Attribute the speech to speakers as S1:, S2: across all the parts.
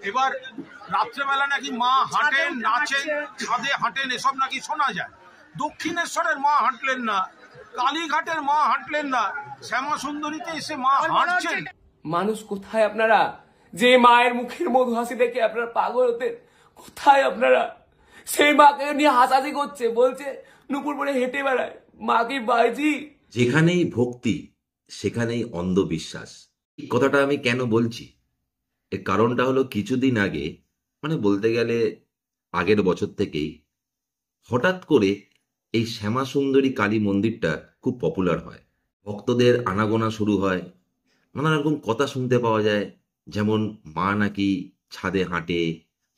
S1: এবার রাত্রেবেলা নাকি মা হাঁটেন, নাচেন, ছাদে হাঁটেন, এসব নাকি শোনা যায়। দক্ষিণেশ্বরের মা হাঁটলেন না, কালীঘাটের মা হাঁটলেন না, শ্যামা সুন্দরীতে এসে মা হাঁটছেন।
S2: মানুষ কোথায় আপনারা? যে মায়ের মুখের মধু হাসি দেখে আপনারা পাগল হতেন, কোথায় আপনারা? সেই মাকে নিয়ে হাসাহাসি করছে, বলছে নুপুর পরে হেঁটে বেড়ায়, মা কি বাইজি?
S3: যেখানেই ভক্তি সেখানেই অন্ধবিশ্বাস। এই কথাটা আমি কেন বলছি, এর কারণটা হলো কিছুদিন আগে, মানে বলতে গেলে আগের বছর থেকেই হঠাৎ করে এই শ্যামা সুন্দরী কালী মন্দিরটা খুব পপুলার হয়। ভক্তদের আনাগোনা শুরু হয়, নানা রকম কথা শুনতে পাওয়া যায়, যেমন মা নাকি ছাদে হাঁটে,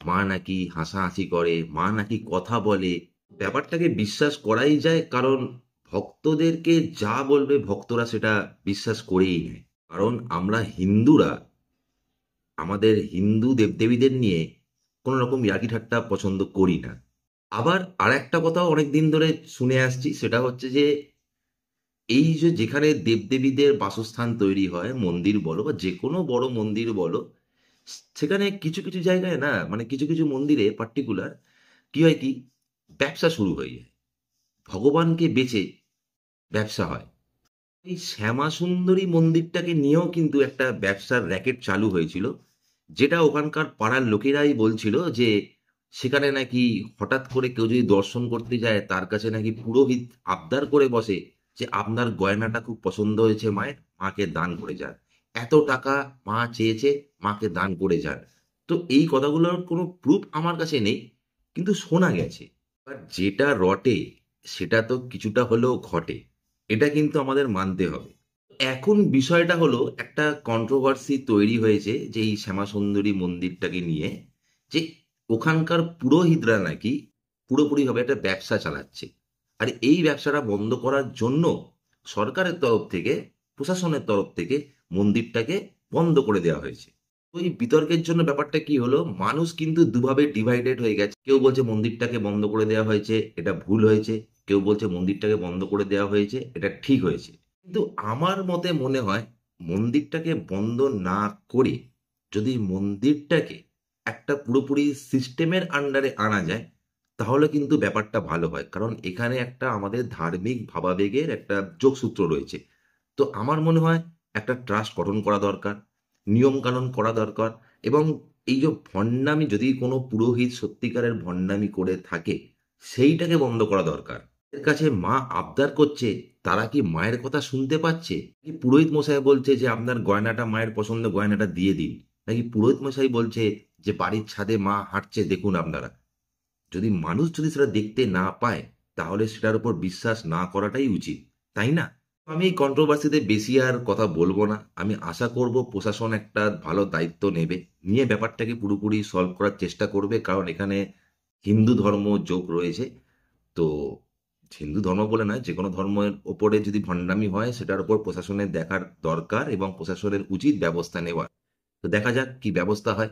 S3: মা নাকি হাসাহাসি করে, মা নাকি কথা বলে। ব্যাপারটাকে বিশ্বাস করাই যায়, কারণ ভক্তদেরকে যা বলবে ভক্তরা সেটা বিশ্বাস করেই নেয়। কারণ আমরা হিন্দুরা আমাদের হিন্দু দেবদেবীদের নিয়ে কোনো রকম ইয়ার্কি ঠাট্টা পছন্দ করি না। আবার আর একটা কথাও অনেকদিন ধরে শুনে আসছি, সেটা হচ্ছে যে এই যে যেখানে দেবদেবীদের বাসস্থান তৈরি হয়, মন্দির বলো বা যে কোনো বড় মন্দির বলো, সেখানে কিছু কিছু জায়গায় না, মানে কিছু কিছু মন্দিরে পার্টিকুলার কি হয়, কি ব্যবসা শুরু হয়ে যায়, ভগবানকে বেচে ব্যবসা হয়। এই শ্যামা সুন্দরী মন্দিরটাকে নিয়েও কিন্তু একটা ব্যবসার র্যাকেট চালু হয়েছিল, যেটা ওখানকার পাড়ার লোকেরাই বলছিল যে সেখানে নাকি হঠাৎ করে কেউ যদি দর্শন করতে যায়, তার কাছে নাকি পুরোহিত আবদার করে বসে যে আপনার গয়নাটা খুব পছন্দ হয়েছে মায়ের, মাকে দান করে যান, এত টাকা মা চেয়েছে, মাকে দান করে যান। তো এই কথাগুলোর কোনো প্রুফ আমার কাছে নেই, কিন্তু শোনা গেছে। আর যেটা রটে সেটা তো কিছুটা হলেও ঘটে, এটা কিন্তু আমাদের মানতে হবে। এখন বিষয়টা হলো, একটা কন্ট্রোভার্সি তৈরি হয়েছে যে এই শ্যামাসুন্দরী মন্দিরটাকে নিয়ে, যে ওখানকার পুরোহিতরা নাকি পুরোপুরিভাবে একটা ব্যবসা চালাচ্ছে, আর এই ব্যবসাটা বন্ধ করার জন্য সরকারের তরফ থেকে, প্রশাসনের তরফ থেকে মন্দিরটাকে বন্ধ করে দেওয়া হয়েছে। ওই বিতর্কের জন্য ব্যাপারটা কি হলো, মানুষ কিন্তু দুভাবে ডিভাইডেড হয়ে গেছে। কেউ বলছে মন্দিরটাকে বন্ধ করে দেওয়া হয়েছে, এটা ভুল হয়েছে, কেউ বলছে মন্দিরটাকে বন্ধ করে দেওয়া হয়েছে, এটা ঠিক হয়েছে। কিন্তু আমার মতে মনে হয়, মন্দিরটাকে বন্ধ না করে যদি মন্দিরটাকে একটা পুরোপুরি সিস্টেমের আন্ডারে আনা যায়, তাহলে কিন্তু ব্যাপারটা ভালো হয়। কারণ এখানে একটা আমাদের ধার্মিক ভাবাবেগের একটা যোগসূত্র রয়েছে। তো আমার মনে হয় একটা ট্রাস্ট গঠন করা দরকার, নিয়ম কানুন করা দরকার, এবং এই যে ভণ্ডামি, যদি কোনো পুরোহিত সত্যিকারের ভণ্ডামি করে থাকে, সেইটাকে বন্ধ করা দরকার। এর কাছে মা আবদার করছে, তারা কি মায়ের কথা শুনতে পাচ্ছে? কি পুরোহিত মশাই বলছে যে আপনার গয়নাটা মায়ের পছন্দ, গয়নাটা দিয়ে দিন, নাকি পুরোহিত মশাই বলছে যে বাড়ির ছাদে মা হাঁটছে দেখুন আপনারা? যদি মানুষ যদি সেটা দেখতে না পায়, তাহলে সেটার উপর বিশ্বাস না করাটাই উচিত, তাই না? আমি এই কন্ট্রোভার্সিতে বেশি আর কথা বলবো না। আমি আশা করব প্রশাসন একটা ভালো দায়িত্ব নেবে, নিয়ে ব্যাপারটাকে পুরোপুরি সলভ করার চেষ্টা করবে। কারণ এখানে হিন্দু ধর্ম যোগ রয়েছে। তো হিন্দু ধর্ম বলে নয়, যে কোনো ধর্মের ওপরে যদি ভণ্ডামি হয়, সেটার উপর প্রশাসনের দেখার দরকার এবং প্রশাসনের উচিত ব্যবস্থা নেওয়া। তো দেখা যাক কি ব্যবস্থা হয়।